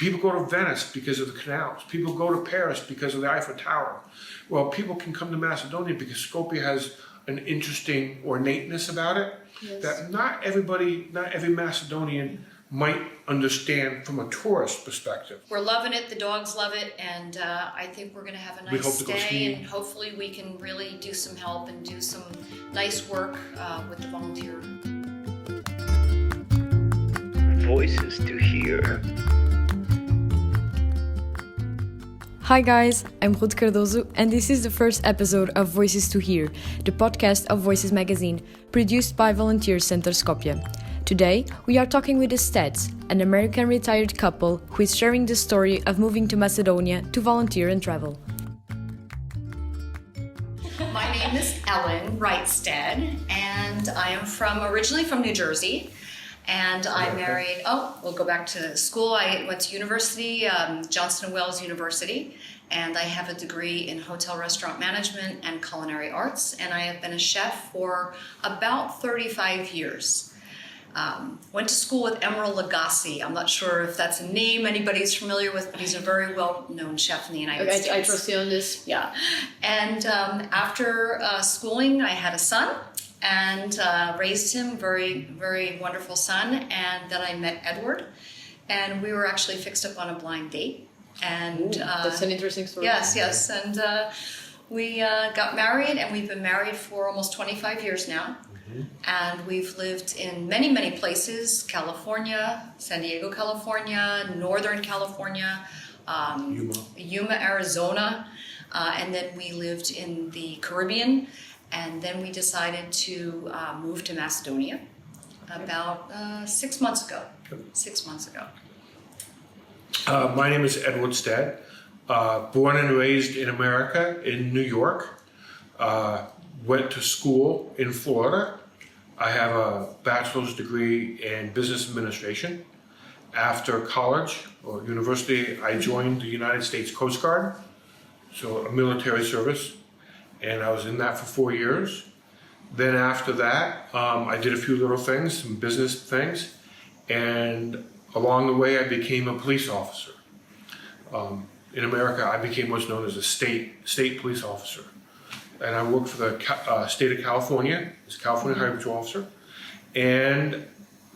People go to Venice because of the canals. People go to Paris because of the Eiffel Tower. Well, people can come to Macedonia because Skopje has an interesting ornateness about it that not every Macedonian might understand from a tourist perspective. We're loving it, the dogs love it, and I think we're going to have a nice stay, and hopefully we can really do some help and do some nice work with the volunteer. Voices to hear. Hi guys, I'm Ruth Cardoso and this is the first episode of Voices to Hear, the podcast of Voices magazine, produced by Volunteer Center Skopje. Today, we are talking with the Steads, an American retired couple who is sharing the story of moving to Macedonia to volunteer and travel. My name is Elen, Wright-Stead, and I am originally from New Jersey. And I married, we'll go back to school. I went to university, Johnson & Wales University, and I have a degree in hotel restaurant management and culinary arts, and I have been a chef for about 35 years. Went to school with Emeril Lagasse. I'm not sure if that's a name anybody's familiar with, but he's a very well-known chef in the United States. I trust you on this. Yeah. And after schooling, I had a son. And raised him, very, very wonderful son. And then I met Edward, and we were actually fixed up on a blind date. And that's an interesting story. Yes. And we got married, and we've been married for almost 25 years now. Mm-hmm. And we've lived in many, many places: California, San Diego, California, Northern California, Yuma, Arizona, and then we lived in the Caribbean. And then we decided to move to Macedonia about 6 months ago. 6 months ago. My name is Edward Stead. Born and raised in America, in New York. Went to school in Florida. I have a bachelor's degree in business administration. After college or university, I joined the United States Coast Guard, so a military service. And I was in that for 4 years. Then after that, I did a few little things, some business things. And along the way, I became a police officer. In America, I became what's known as a state police officer. And I worked for the state of California as a California Highway Patrol officer. And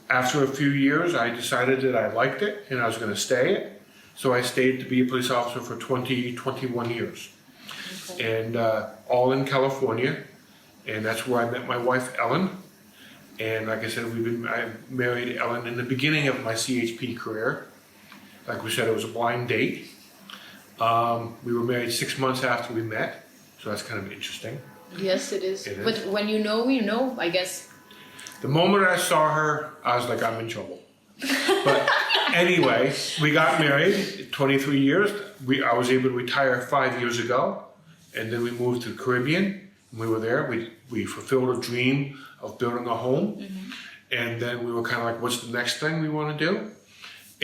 after a few years, I decided that I liked it and I was going to stay. So I stayed to be a police officer for 21 years. And all in California, and that's where I met my wife Elen. And like I said, I married Elen in the beginning of my CHP career. Like we said, it was a blind date. We were married 6 months after we met, so that's kind of interesting. Yes, it is. But when you know, I guess. The moment I saw her, I was like, I'm in trouble. But anyway, we got married 23 years. I was able to retire 5 years ago. And then we moved to the Caribbean. We were there. We fulfilled a dream of building a home. Mm-hmm. And then we were kind of like, what's the next thing we want to do?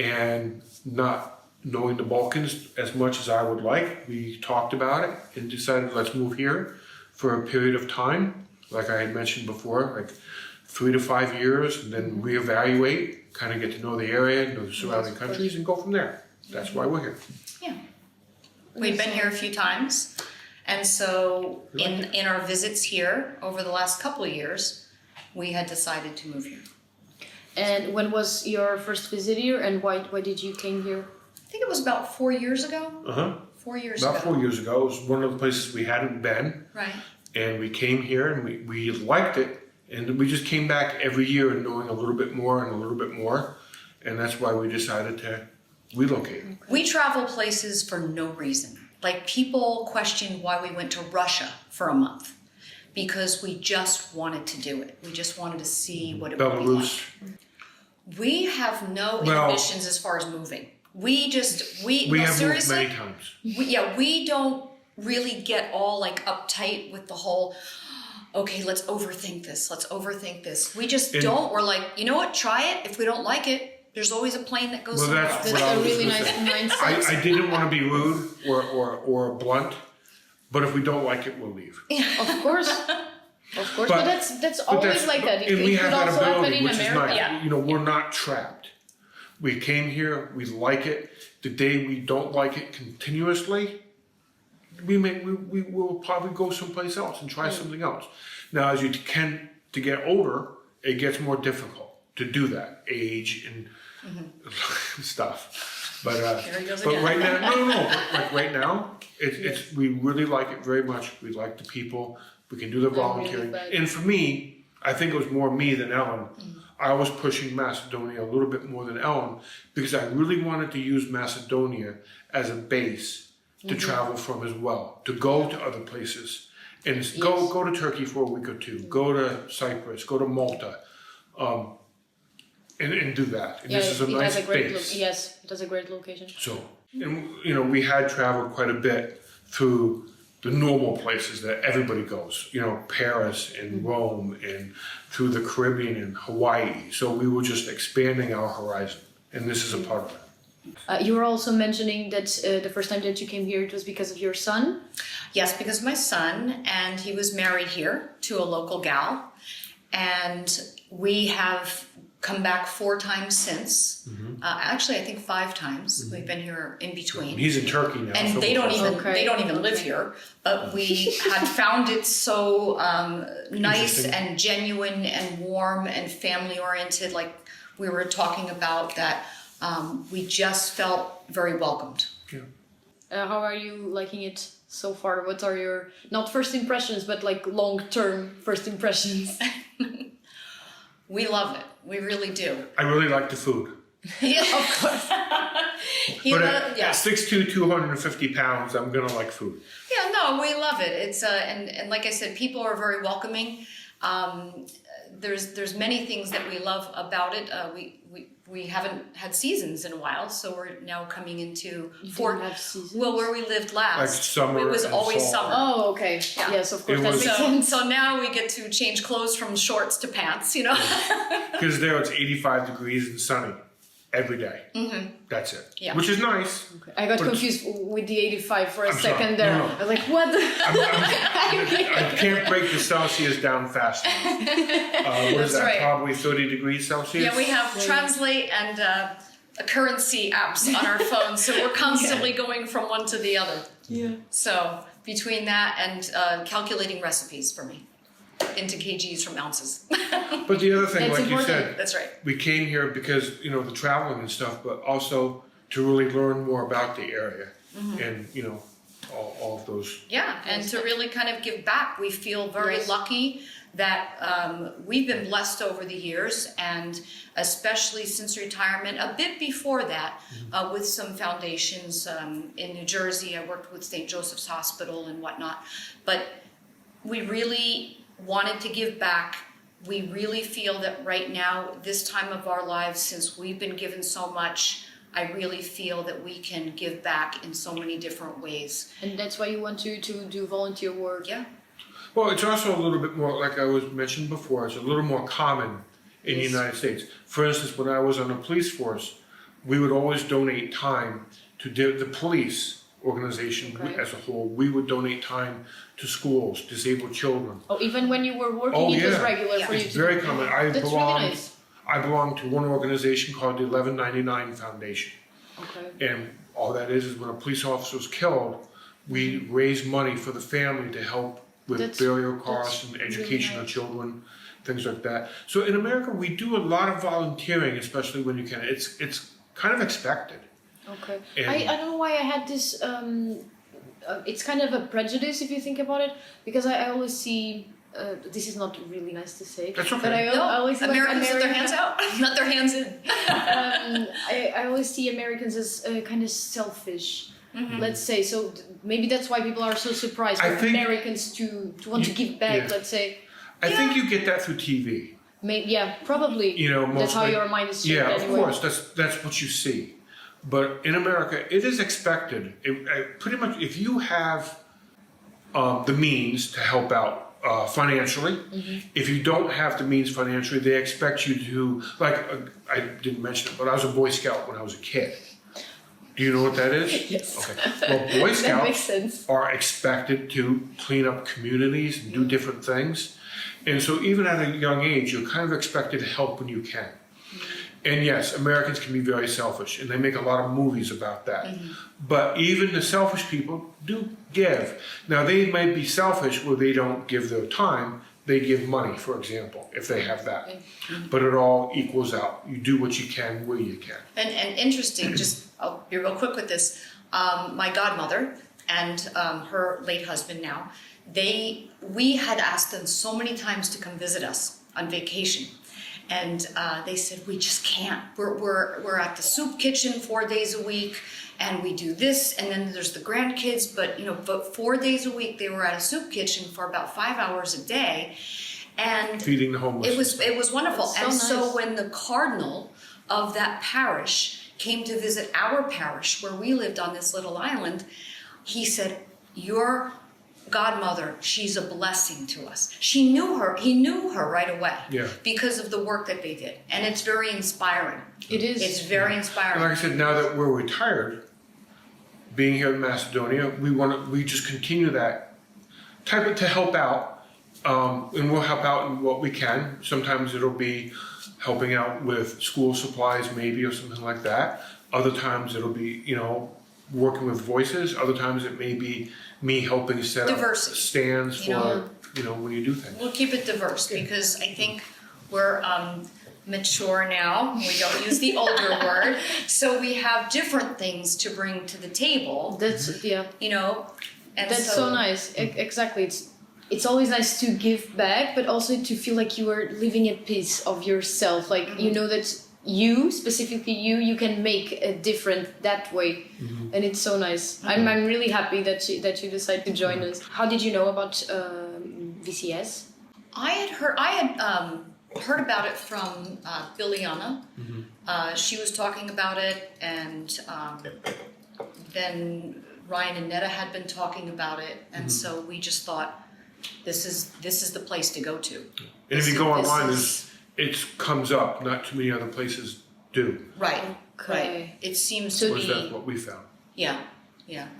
And not knowing the Balkans as much as I would like, we talked about it and decided let's move here for a period of time. Like I had mentioned before, like 3 to 5 years, and then reevaluate, kind of get to know the area, know the surrounding countries, and go from there. That's why we're here. Yeah. We've been here a few times. And so in our visits here over the last couple of years, we had decided to move here. And when was your first visit here and why did you came here? I think it was about 4 years ago. 4 years ago. About 4 years ago. It was one of the places we hadn't been. Right. And we came here and we liked it. And we just came back every year knowing a little bit more and a little bit more. And that's why we decided to relocate. We travel places for no reason. Like people question why we went to Russia for a month because we just wanted to do it. We just wanted to see what it would be like. We have no inhibitions as far as moving. We have moved many times. We don't really get all like uptight with the whole, okay, let's overthink this. We just don't. We're like, you know what? Try it. If we don't like it, there's always a plane that goes somewhere else. That's a really nice mindset. I didn't want to be rude or blunt, but if we don't like it, we'll leave. Of course. But that's always like that. And we have that ability, in which is America. nice. We're not trapped. We came here, we like it. The day we don't like it continuously, we will probably go someplace else and try something else. Now, as you tend to get older, it gets more difficult to do that, age and stuff. But but right now, but like right now, it's we really like it very much. We like the people. We can do the volunteering, and for me, I think it was more me than Ellen. I was pushing Macedonia a little bit more than Ellen because I really wanted to use Macedonia as a base to travel from as well, to go to other places and go to Turkey for a week or two, go to Cyprus, go to Malta, and do that. And this is a nice base. Yes, it has a great location. So, and you know, we had traveled quite a bit through the normal places that everybody goes, you know, Paris and Rome and through the Caribbean and Hawaii. So we were just expanding our horizon, and this is a part of it. You were also mentioning that the first time that you came here, it was because of your son. Yes, because of my son, and he was married here to a local gal, and we have come back 4 times since. Actually, I think 5 times. We've been here in between. He's in Turkey now, and so they don't we'll even live here. But we had found it so nice and genuine and warm and family oriented, like we were talking about, that we just felt very welcomed. Yeah. How are you liking it so far? What are your, not first impressions, but like long-term first impressions? We love it. We really do. I really like the food. Yeah, of course. But at 6'2", 250 pounds, I'm gonna like food. Yeah, no, we love it. It's and like I said, people are very welcoming. There's many things that we love about it. We haven't had seasons in a while, so we're now coming into have seasons? Well, where we lived last, Like summer it was and always fall. summer. Oh, okay. Yeah. Yes, of course. It That was- makes sense. So now we get to change clothes from shorts to pants, you know. Because there it's 85 degrees and sunny every day. That's it. Yeah. Which is nice. I got But confused with the 85 for a I'm second sorry. there. No, no. I was like, what? I can't break the Celsius down fast enough. What is That's that? right. Probably 30 degrees Celsius? Yeah, we have Translate and a currency apps on our phones, so we're constantly going from one to the other. Yeah. So between that and calculating recipes for me into kgs from ounces. But the other thing, That's like you important. said, That's right. we came here because, you know, the traveling and stuff, but also to really learn more about the area and, you know, all of those. Yeah, and to really kind of give back. We feel very lucky that we've been blessed over the years, and especially since retirement, a bit before that, with some foundations in New Jersey. I worked with St. Joseph's Hospital and whatnot, but we really wanted to give back. We really feel that right now, this time of our lives, since we've been given so much, I really feel that we can give back in so many different ways. And that's why you want to do volunteer work. Yeah. Well, it's also a little bit more, like I was mentioned before, it's a little more common in the United States. For instance, when I was on the police force, we would always donate time to the police organization as a whole. We would donate time to schools, disabled children. Oh, even when you were working, it was regular for you It's to very do. common. That's really nice. I belong to one organization called the 1199 Foundation. Okay. And all that is when a police officer was killed, we raise money for the family to help with burial costs and education of children, things like that. So in America, we do a lot of volunteering, especially when you can. It's kind of expected. Okay. And- I don't know why I had this. It's kind of a prejudice if you think about it, because I always see. This is not really nice to say. That's okay. But I always see Americans with their hands out, not their hands in. I always see Americans as kind of selfish. Let's say so. Maybe that's why people are so surprised I for think Americans to want to give back. yeah. Let's say. I think you get that through TV. Maybe, yeah, probably. You know, that's how mostly- your mind is shaped Yeah, of anyway. course. That's what you see. But in America, it is expected. Pretty much, if you have the means to help out financially, if you don't have the means financially, they expect you to. Like I didn't mention it, but I was a Boy Scout when I was a kid. Do you know what that is? Yes. Okay. Well, Boy That makes Scouts sense. are expected to clean up communities and do different things. And so even at a young age, you're kind of expected to help when you can. And yes, Americans can be very selfish, and they make a lot of movies about that. Mm-hmm. But even the selfish people do give. Now, they might be selfish where they don't give their time. They give money, for example, if they have that. Mm-hmm. But it all equals out. You do what you can where you can. And interesting, I'll be real quick with this. My godmother and her late husband now, we had asked them so many times to come visit us on vacation. And they said, we just can't. We're at the soup kitchen 4 days a week, and we do this, and then there's the grandkids. But 4 days a week they were at a soup kitchen for about 5 hours a day, and Feeding the homeless. it was wonderful. So and nice. so when the cardinal of that parish came to visit our parish where we lived on this little island, he said, "Your godmother, she's a blessing to us." He knew her right away, Yeah. because of the work that they did, and it's very inspiring. It is. It's very And inspiring. like I said, now that we're retired, being here in Macedonia, we just continue that type of to help out, and we'll help out in what we can. Sometimes it'll be helping out with school supplies, maybe, or something like that. Other times it'll be, working with voices. Other times it may be me helping set Diversity. up stands for, when you do things. We'll keep it diverse because I think we're mature now. We don't use the older word, so we have different things to bring to the table. That's And That's so nice. Exactly. It's always nice to give back, but also to feel like you are living a piece of yourself. Like you know that you, specifically you can make a difference that way, and it's so nice. I'm really happy that you decided to join us. How did you know about VCS? I had heard about it from Biliana. She was talking about it, and then Ryan and Netta had been talking about it, and so we just thought, this is the place to go to. And if you go This online, is- it comes up. Not too many other places do. Right, Okay. right. It seems So to That's be, what we found. yeah.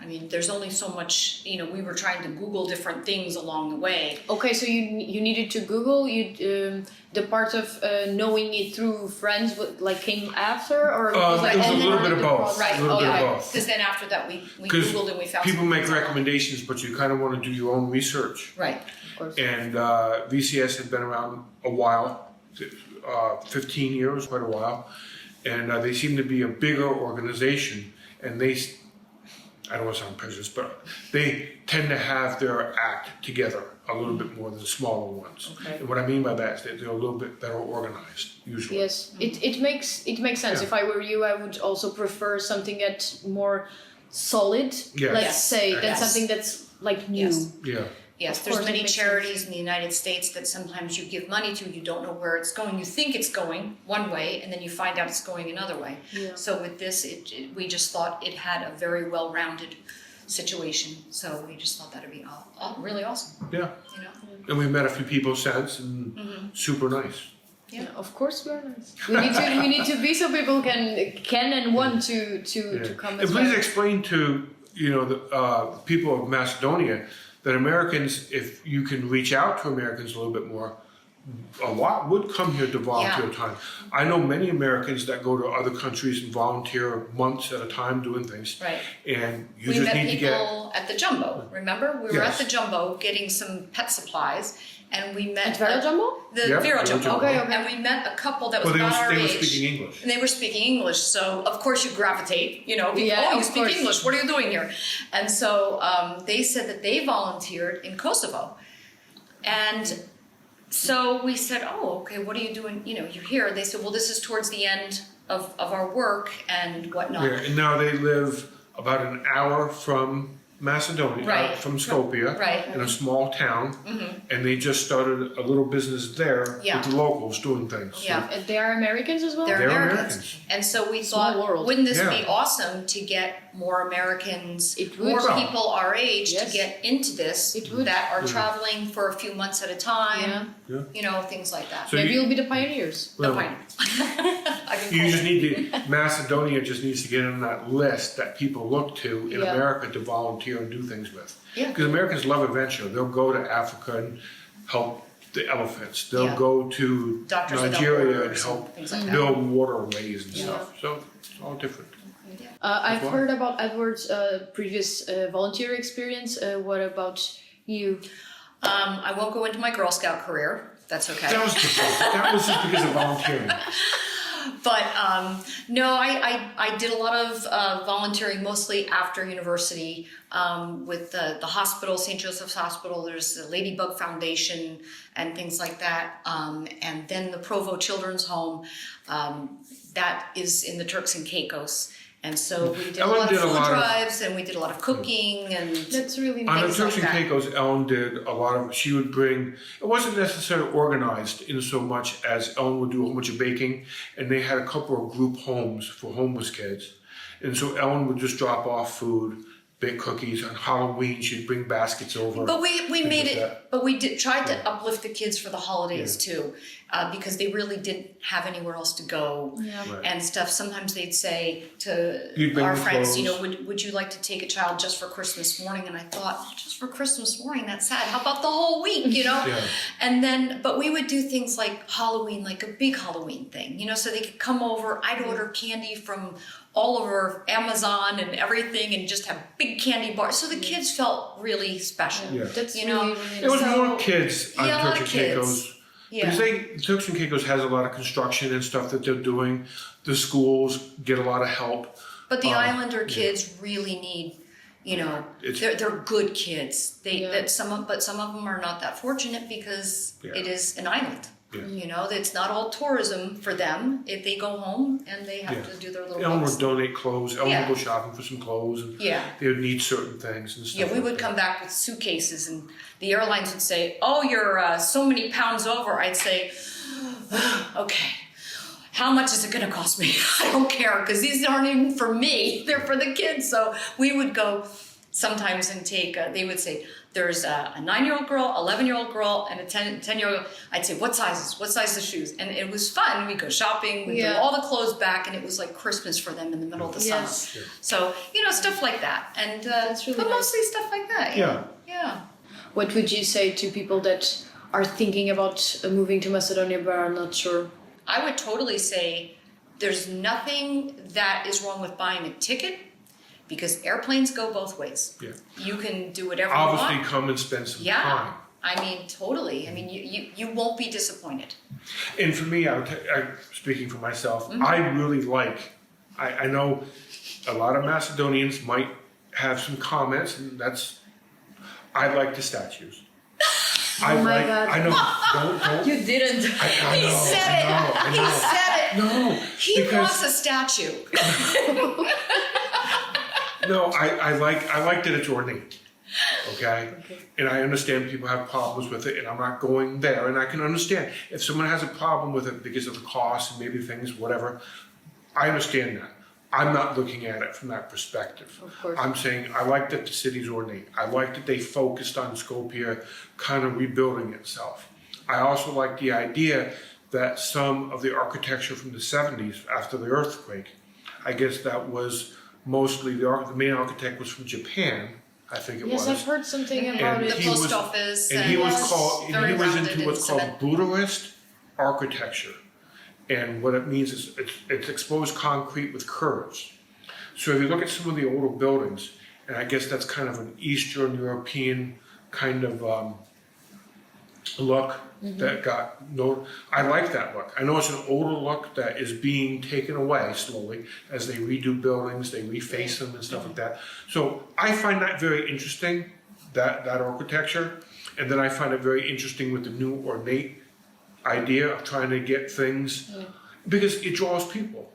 I mean, there's only so much. We were trying to Google different things along the way. Okay, so you needed to Google the part of knowing it through friends came after, or It was a little bit of both. Right. A little bit of Okay. both. Because then after that, we Because Googled and we found people some make things online. recommendations, but you kind of want to do your own research. Right. Of course. And VCS had been around a while, 15 years, quite a while. And they seem to be a bigger organization. And I don't want to sound prejudiced, but they tend to have their act together a little bit more than the smaller ones. Okay. And what I mean by that is that they're a little bit better organized, usually. Yes, it makes sense. Yeah. If I were you, I would also prefer something that's more solid. Yes. Let's Yes. say than Yes. something that's like new. Yes. Yeah. Yes, Of there's course, it many makes charities in the United States that sometimes you give money to, you don't know where it's going. You think it's going one way, and then you find out it's going another way. Yeah. So with this, we just thought it had a very well-rounded situation. So we just thought that would be really awesome. Yeah. And we've met a few people since, and super nice. Yeah. Of course, we are nice. We need to be so people can and want to come And as please well. explain to the people of Macedonia that Americans, if you can reach out to Americans a little bit more, a lot would come here to volunteer Yeah. time. I know many Americans that go to other countries and volunteer months at a time doing things. Right. And you We just met need to get. people at the Jumbo, remember? We were Yes. at the Jumbo getting some pet supplies, and we met... At Vero Jumbo? The Yeah, Vero Vero Jumbo. Jumbo. Okay, okay. And we met a couple that was Well, about our they were age. speaking English. And they were speaking English, so of course you gravitate, because, Yeah, you of speak course. English, what are you doing here? And so they said that they volunteered in Kosovo. And so we said, oh, okay, what are you doing? You're here. They said, well, this is towards the end of our work and whatnot. Yeah, and now they live about an hour from Macedonia, Right. from Skopje, Right. in a small town, and they just started a little business there Yeah. with the locals doing things. So Yeah. And they are Americans as well? They're They're Americans. Americans. And so we Small thought, world. wouldn't this Yeah. be awesome to get more Americans, It would. more Well, people our age to yes. get into this It would. that are traveling for a few months at a time, things like that. So Maybe you- you'll be the pioneers. The well, point. I can You call just it. need to, Macedonia just needs to get on that list that people look to in Yeah. America to volunteer and do things with. Yeah. Because Americans love adventure. They'll go to Africa and help the elephants. They'll Yeah. go to Doctors Without Nigeria and Borders help things like that. build waterways and Yeah. stuff. So it's all different. I've Why? heard about Edward's previous volunteer experience. What about you? I won't go into my Girl Scout career. That's okay. That was different. That was just because of volunteering. But no, I did a lot of volunteering, mostly after university, with the hospital, St. Joseph's Hospital. There's the Ladybug Foundation and things like that. And then the Provo Children's Home, that is in the Turks and Caicos. And so we did Ellen a lot did of a food lot of- drives, and we did a lot of cooking, and That's really On the Things Turks like and that. Caicos, Ellen did a lot of, she would bring, it wasn't necessarily organized in so much as Ellen would do a whole bunch of baking, and they had a couple of group homes for homeless kids. And so Ellen would just drop off food, bake cookies. On Halloween, she'd bring baskets over. But we things made like it, that. but we did try to uplift the kids for the holidays too, because they really didn't have anywhere else to go Yeah. Right. and stuff. Sometimes they'd say to You'd bring our the friends, you know, clothes. would you like to take a child just for Christmas morning? And I thought, oh, just for Christmas morning, that's sad. How about the whole week, you know? Yeah. And then, but we would do things like Halloween, like a big Halloween thing, you know, so they could come over. I'd order candy from all over Amazon and everything, and just have big candy bars. So the kids felt really special. Yeah. That's You know, really, really There was So- more kids on Yeah, a lot Turks of and kids. Caicos. Yeah. Because Turks and Caicos has a lot of construction and stuff that they're doing. The schools get a lot of help. But the Um, Islander kids really need, you know, It's- they're good kids. Yeah. But some of them are not that fortunate because Yeah. it is an island. Yeah. You know, it's not all tourism for them. If they go home and they have Yeah. to do their little Ellen bucks. would donate clothes. Ellen Yeah. would go shopping for some clothes, and Yeah. they would need certain things and stuff. Yeah, we like would that. come back with suitcases, and the airlines would say, "Oh, you're so many pounds over." I'd say, "Okay, how much is it going to cost me? I don't care, because these aren't even for me; they're for the kids." So we would go sometimes and take. They would say, "There's a 9-year-old girl, 11-year-old girl, and a 10-year-old." I'd say, "What sizes? What size of shoes?" And it was fun. We'd go shopping. We'd Yeah. do all the clothes back, and it was like Christmas for them in the middle of the Yes. summer. So you know, stuff like that, and That's really but nice. mostly stuff like that. Yeah. Yeah. What would you say to people that are thinking about moving to Macedonia but are not sure? I would totally say there's nothing that is wrong with buying a ticket, because airplanes go both ways. Yeah. You can do whatever Obviously, you want. come and spend some Yeah. time. I mean, totally. I mean, you won't be disappointed. And for me, speaking for myself, Mm-hmm. I really like. I know a lot of Macedonians might have some comments, and that's. I like the statues. I Oh my like. God. I know. Don't. You didn't. I He know, said I it. know, I He know. said it. No, He because wants a statue. no, I like that it's ornate. Okay? And I understand people have problems with it, and I'm not going there. And I can understand if someone has a problem with it because of the cost and maybe things, whatever. I understand that. I'm not looking at it from that perspective. Of course. I'm saying I like that the city's ornate. I like that they focused on Skopje kind of rebuilding itself. I also like the idea that some of the architecture from the 70s after the earthquake, I guess that was mostly the main architect was from Japan, I think it Yes, was. I've heard something about And The it. he post was- office. And he was Yes. called, and very he was rounded into and what's called cement. brutalist architecture. And what it means is it's exposed concrete with curves. So if you look at some of the older buildings, and I guess that's kind of an Eastern European kind of look that got no. I like that look. I know it's an older look that is being taken away slowly as they redo buildings, they reface them and stuff like that. So I find that very interesting, that architecture, and then I find it very interesting with the new ornate idea of trying to get things because it draws people.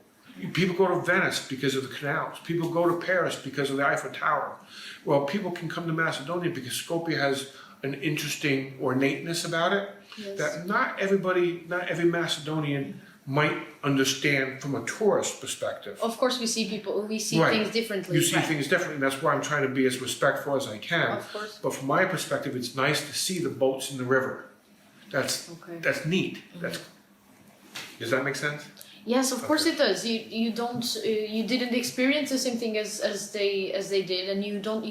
People go to Venice because of the canals. People go to Paris because of the Eiffel Tower. Well, people can come to Macedonia because Skopje has an interesting ornateness about it that not every Macedonian might understand from a tourist perspective. Of course, we see Right. things differently. You see Right. things differently, and that's why I'm trying to be as respectful as I can. Of course. But from my perspective, it's nice to see the boats in the river. That's Okay. that's neat. Does that make sense? Yes, of course Okay. it does. You don't you didn't experience the same thing as they did, and you don't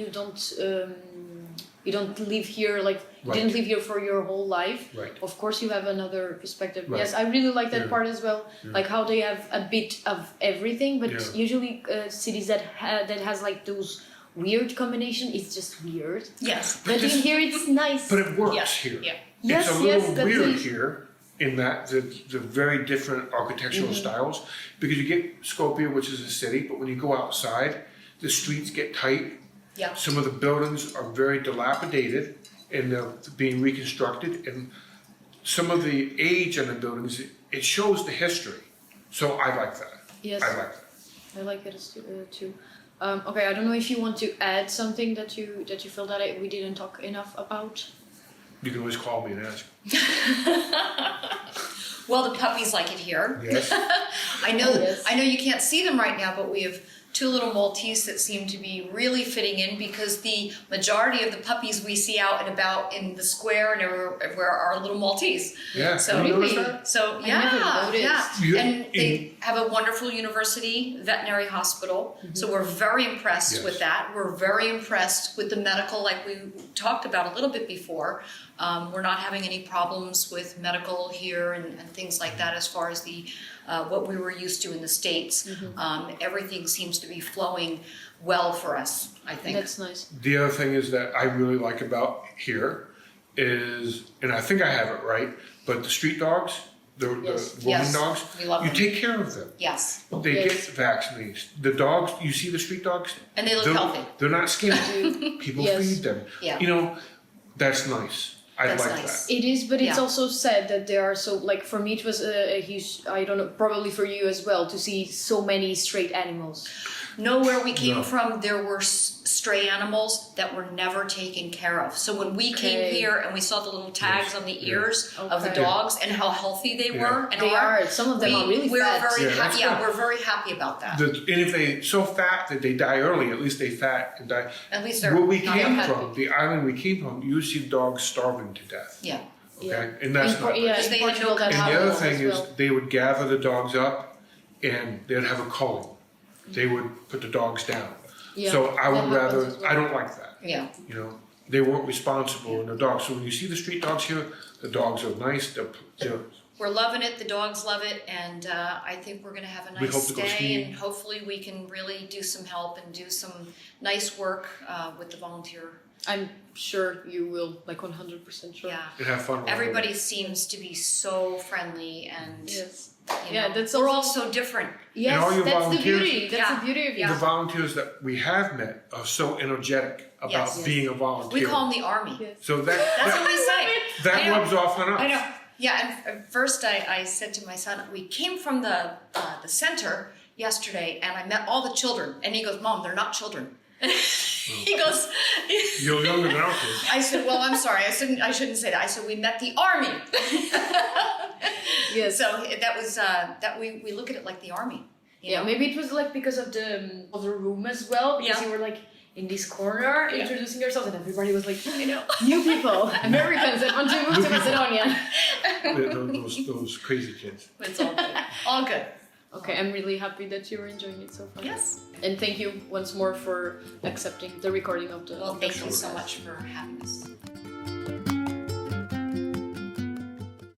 You don't live here like you Right. didn't live here for your whole life. Right. Of course, you have another perspective. Right. Yes, I really like that Yeah. part as well. Yeah. Like how they have a bit of everything, but Yeah. usually cities that that has like those weird combination, it's just weird. Yes. But in here, it's nice. But it works Yeah, here. yeah. Yes, It's a little yes, that's weird it. here in that the very different architectural styles, because you get Skopje, which is a city, but when you go outside, the streets get tight. Yeah. Some of the buildings are very dilapidated and they're being reconstructed, and some of the age on the buildings, it shows the history. So I like that. Yes. I like that. I like it too. Okay, I don't know if you want to add something that you feel that we didn't talk enough about. You can always call me and ask. Well, the puppies like it here. Yes. I know. Yes. I know you can't see them right now, but we have 2 little Maltese that seem to be really fitting in because the majority of the puppies we see out and about in the square and everywhere are little Maltese. Yeah. So Have you noticed Really? that? So I never noticed. yeah, You- and they in- have a wonderful university veterinary hospital. So we're very impressed Yes. with that. We're very impressed with the medical, like we talked about a little bit before. We're not having any problems with medical here and things like that as far as the what we were used to in the States. Everything seems to be flowing well for us, I think. That's nice. The other thing is that I really like about here is, and I think I have it right, but the street dogs, the Yes. woman Yes. dogs, We love you them. take care of them. Yes. They Yes. get vaccinated. The dogs, you see the street dogs? And they look They're- healthy. They're not skinny. People Yes. feed them. Yeah. You know, that's nice. I That's like nice. that. It is, but it's Yeah. also sad that there are so like for me it was a huge. I don't know, probably for you as well to see so many straight animals. Nowhere we came No. from, there were stray animals that were never taken care of. So when we came Okay. here and we saw the little tags on the ears of the Okay. dogs and how healthy they Yeah. were and They are. Some of them are really we're fat. very Yeah, happy. that's Yeah, good. we're very happy about that. And if they so fat that they die early, at least they fat and die. At least they're Where we not came happy. from, the island we came from, you see dogs starving to death. Yeah. Okay, and that's In not. yeah, Because in they had no Portugal that And the happens other thing as is, well. they would gather the dogs up, and they'd have a culling. They would put the dogs down. Yeah, So I that would happens rather. as well. I don't like that. Yeah. You know, they weren't responsible in the dogs. So when you see the street dogs here, the dogs are nice. They're We're loving it. The dogs love it, and I think we're going to have a We nice hope to go stay. skiing. And hopefully, we can really do some help and do some nice work with the volunteer. I'm sure you will, like 100% sure. Yeah. and have fun. along the Everybody way. seems to be so friendly, and Yes. you Yeah, know, that's we're all also- so different. Yes, all your that's the volunteers- beauty. That's Yeah. the beauty of it. The volunteers that we have met are so energetic about Yes. being a volunteer. We call them the army. Yes. So that That's what we say. that I know. rubs off on us. I know. Yeah, and at first I said to my son, we came from the center yesterday, and I met all the children, and he goes, "Mom, they're not children." He goes. You're younger than our kids. I said, "Well, I'm sorry. I shouldn't say that. I said we met the army." Yes. So that was that we look at it like the army. you Yeah, know? maybe it was like because of the room as well, because Yeah. you were like in this corner introducing yourself, and everybody was like, I know. new people, Americans that want to move to Macedonia. Those crazy kids. It's all good. All good. Okay, I'm really happy that you're enjoying it so far. Yes. And thank you once more for accepting the recording of the. Well, of the thank you show. so much for having us.